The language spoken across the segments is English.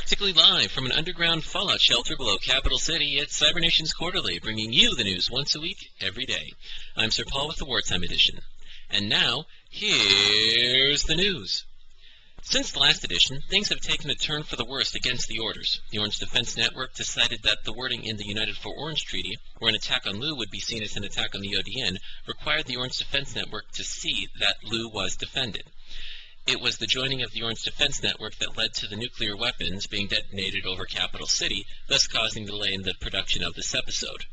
Practically live from an underground fallout shelter below Capital City, it's CyberNations Quarterly, bringing you the news once a week, every day. I'm Sir Paul with the Wartime Edition. And now, here's the news. Since the last edition, things have taken a turn for the worst against the Orders. The Orange Defense Network decided that the wording in the United for Orange Treaty, where an attack on Lu would be seen as an attack on the ODN, required the Orange Defense Network to see that Lu was defended. It was the joining of the Orange Defense Network that led to the nuclear weapons being detonated over Capital City, thus causing delay in the production of this episode.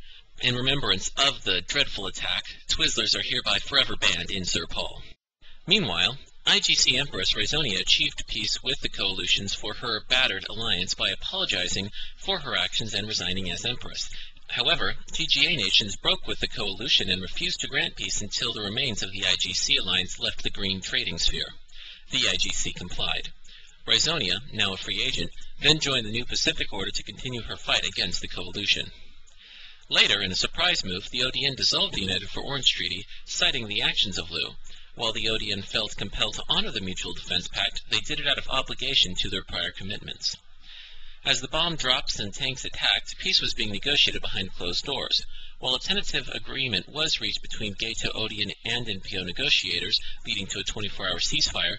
In remembrance of the dreadful attack, Twizzlers are hereby forever banned in Sir Paul. Meanwhile, IGC Empress Raizonia achieved peace with the coalitions for her battered alliance by apologizing for her actions and resigning as Empress. However, TGA nations broke with the coalition and refused to grant peace until the remains of the IGC alliance left the green trading sphere. The IGC complied. Raizonia, now a free agent, then joined the New Pacific Order to continue her fight against the coalition. Later, in a surprise move, the ODN dissolved the United for Orange Treaty, citing the actions of Lu. While the ODN felt compelled to honor the Mutual Defense Pact, they did it out of obligation to their prior commitments. As the bomb drops and tanks attacked, peace was being negotiated behind closed doors. While a tentative agreement was reached between Gato, ODN, and NPO negotiators, leading to a 24-hour ceasefire,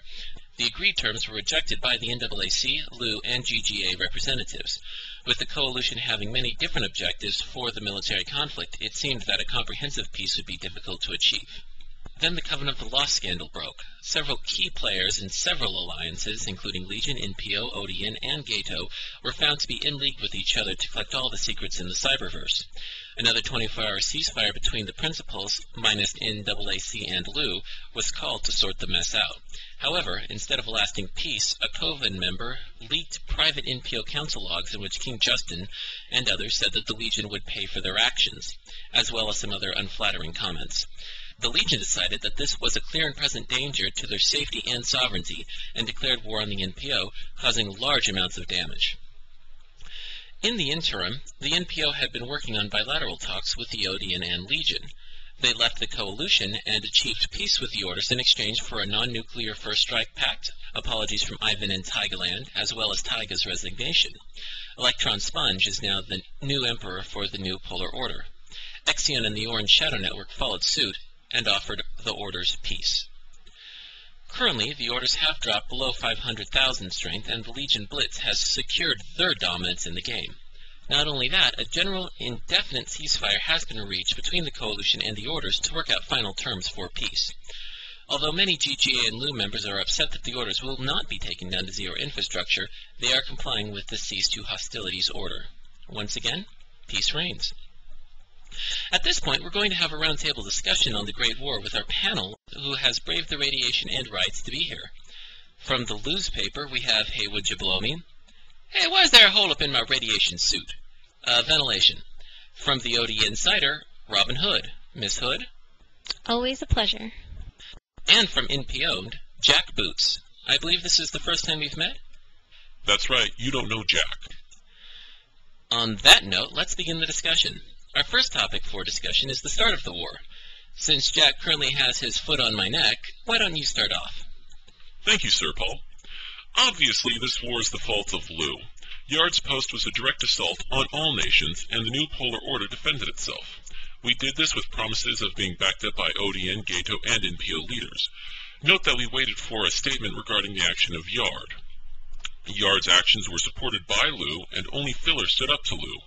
the agreed terms were rejected by the NAAC, Lu, and GGA representatives. With the coalition having many different objectives for the military conflict, it seemed that a comprehensive peace would be difficult to achieve. Then the Covenant of the Lost scandal broke. Several key players in several alliances, including Legion, NPO, ODN, and Gato, were found to be in league with each other to collect all the secrets in the cyberverse. Another 24-hour ceasefire between the principals, minus NAAC and Lu, was called to sort the mess out. However, instead of a lasting peace, a Coven member leaked private NPO council logs in which King Justin and others said that the Legion would pay for their actions, as well as some other unflattering comments. The Legion decided that this was a clear and present danger to their safety and sovereignty, and declared war on the NPO, causing large amounts of damage. In the interim, the NPO had been working on bilateral talks with the ODN and Legion. They left the coalition and achieved peace with the Orders in exchange for a non-nuclear First Strike Pact, apologies from Ivan and Taigaland, as well as Taiga's resignation. Electron Sponge is now the new emperor for the new Polar Order. Exion and the Orange Shadow Network followed suit and offered the Orders peace. Currently, the Orders have dropped below 500,000 strength, and the Legion Blitz has secured their dominance in the game. Not only that, a general indefinite ceasefire has been reached between the Coalition and the Orders to work out final terms for peace. Although many GGA and Lu members are upset that the Orders will not be taken down to zero infrastructure, they are complying with the Cease to Hostilities order. Once again, peace reigns. At this point, we're going to have a roundtable discussion on the Great War with our panel, who has braved the radiation and rights to be here. From the Lose paper, we have Hey, would you blow me? Hey, why is there a hole up in my radiation suit? Ventilation. From the OD Insider, Robin Hood. Miss Hood? Always a pleasure. And from NPO'd, Jack Boots. I believe this is the first time we've met? That's right, you don't know Jack. On that note, let's begin the discussion. Our first topic for discussion is the start of the war. Since Jack currently has his foot on my neck, why don't you start off? Thank you, Sir Paul. Obviously, this war is the fault of Lu. Yard's post was a direct assault on all nations, and the new Polar Order defended itself. We did this with promises of being backed up by ODN, Gato, and NPO leaders. Note that we waited for a statement regarding the action of Yard. Yard's actions were supported by Lu, and only Filler stood up to Lu.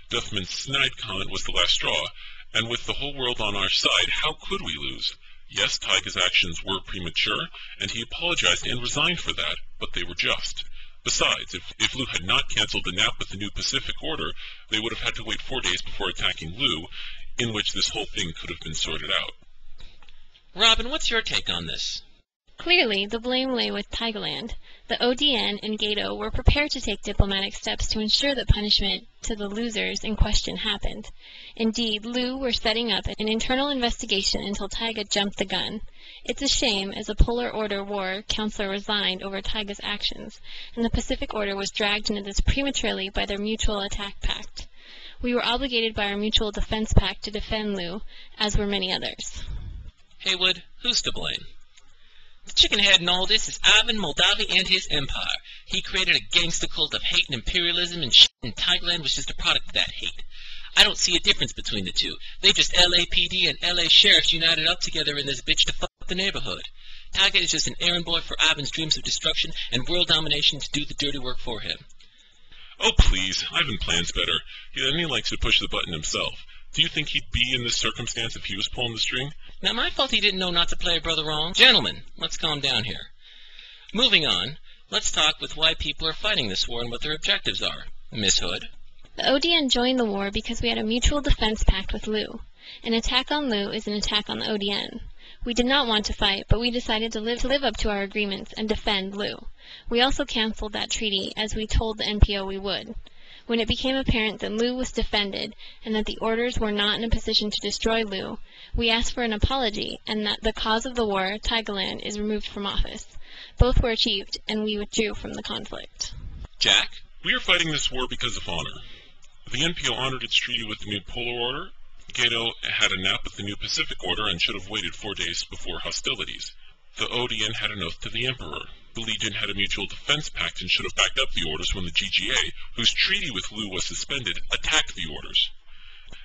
Duffman's snide comment was the last straw, and with the whole world on our side, how could we lose? Yes, Taiga's actions were premature, and he apologized and resigned for that, but they were just. Besides, if Lu had not canceled the nap with the New Pacific Order, they would have had to wait 4 days before attacking Lu, in which this whole thing could have been sorted out. Robin, what's your take on this? Clearly, the blame lay with Taigaland. The ODN and Gato were prepared to take diplomatic steps to ensure that punishment to the losers in question happened. Indeed, Lu were setting up an internal investigation until Taiga jumped the gun. It's a shame, as a Polar Order War counselor resigned over Taiga's actions, and the Pacific Order was dragged into this prematurely by their Mutual Attack Pact. We were obligated by our Mutual Defense Pact to defend Lu, as were many others. Haywood, who's to blame? The chickenhead in all this is Ivan Moldavi and his empire. He created a gangster cult of hate and imperialism, and shit in Tigerland was just a product of that hate. I don't see a difference between the two. They just LAPD and LA sheriffs united up together in this bitch to fuck the neighborhood. Tiger is just an errand boy for Ivan's dreams of destruction and world domination to do the dirty work for him. Oh, please. Ivan plans better. He likes to push the button himself. Do you think he'd be in this circumstance if he was pulling the string? Not my fault he didn't know not to play a brother wrong. Gentlemen, let's calm down here. Moving on, let's talk with why people are fighting this war and what their objectives are. Miss Hood? The ODN joined the war because we had a mutual defense pact with Lu. An attack on Lu is an attack on the ODN. We did not want to fight, but we decided to live up to our agreements and defend Lu. We also canceled that treaty, as we told the NPO we would. When it became apparent that Lu was defended, and that the orders were not in a position to destroy Lu, we asked for an apology, and that the cause of the war, Tigerland, is removed from office. Both were achieved, and we withdrew from the conflict. Jack? We are fighting this war because of honor. The NPO honored its treaty with the New Polar Order. Gato had a nap with the New Pacific Order and should have waited 4 days before hostilities. The ODN had an oath to the Emperor. The Legion had a mutual defense pact and should have backed up the orders when the GGA, whose treaty with Lu was suspended, attacked the orders.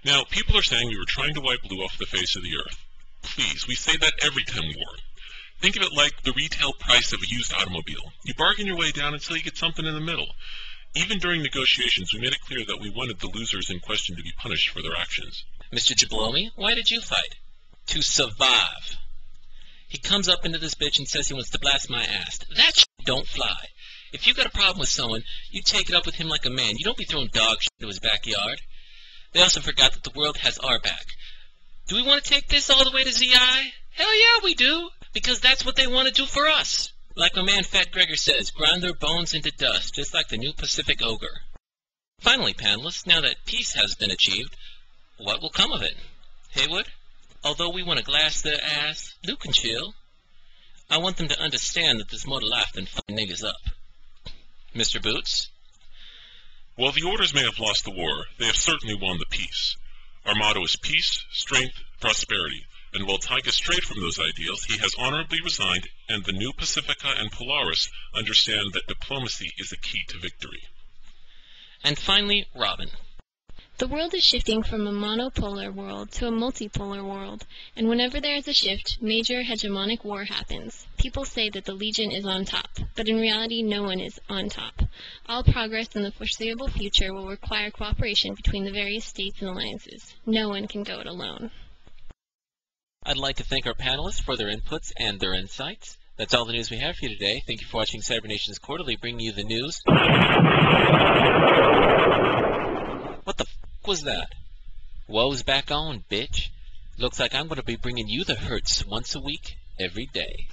Now, people are saying we were trying to wipe Lu off the face of the earth. Please, we say that every 10 war. Think of it like the retail price of a used automobile. You bargain your way down until you get something in the middle. Even during negotiations, we made it clear that we wanted the losers in question to be punished for their actions. Mr. Jablomi, why did you fight? To survive. He comes up into this bitch and says he wants to blast my ass. That shit don't fly. If you got a problem with someone, you take it up with him like a man. You don't be throwing dog shit into his backyard. They also forgot that the world has our back. Do we want to take this all the way to ZI? Hell yeah, we do. Because that's what they want to do for us. Like my man Fat Gregor says, grind their bones into dust, just like the New Pacific Ogre. Finally, panelists, now that peace has been achieved, what will come of it? Haywood? Although we want to glass their ass, Lu can chill. I want them to understand that there's more to life than fucking niggas up. Mr. Boots? While the orders may have lost the war, they have certainly won the peace. Our motto is peace, strength, prosperity. And while Tyga strayed from those ideals, he has honorably resigned, and the new Pacifica and Polaris understand that diplomacy is the key to victory. And finally, Robin. The world is shifting from a monopolar world to a multipolar world, and whenever there is a shift, major hegemonic war happens. People say that the Legion is on top, but in reality no one is on top. All progress in the foreseeable future will require cooperation between the various states and alliances. No one can go it alone. I'd like to thank our panelists for their inputs and their insights. That's all the news we have for you today. Thank you for watching Cybernations Quarterly, bringing you the news. What the f*** was that? Woe's back on, bitch. Looks like I'm going to be bringing you the hurts once a week, every day.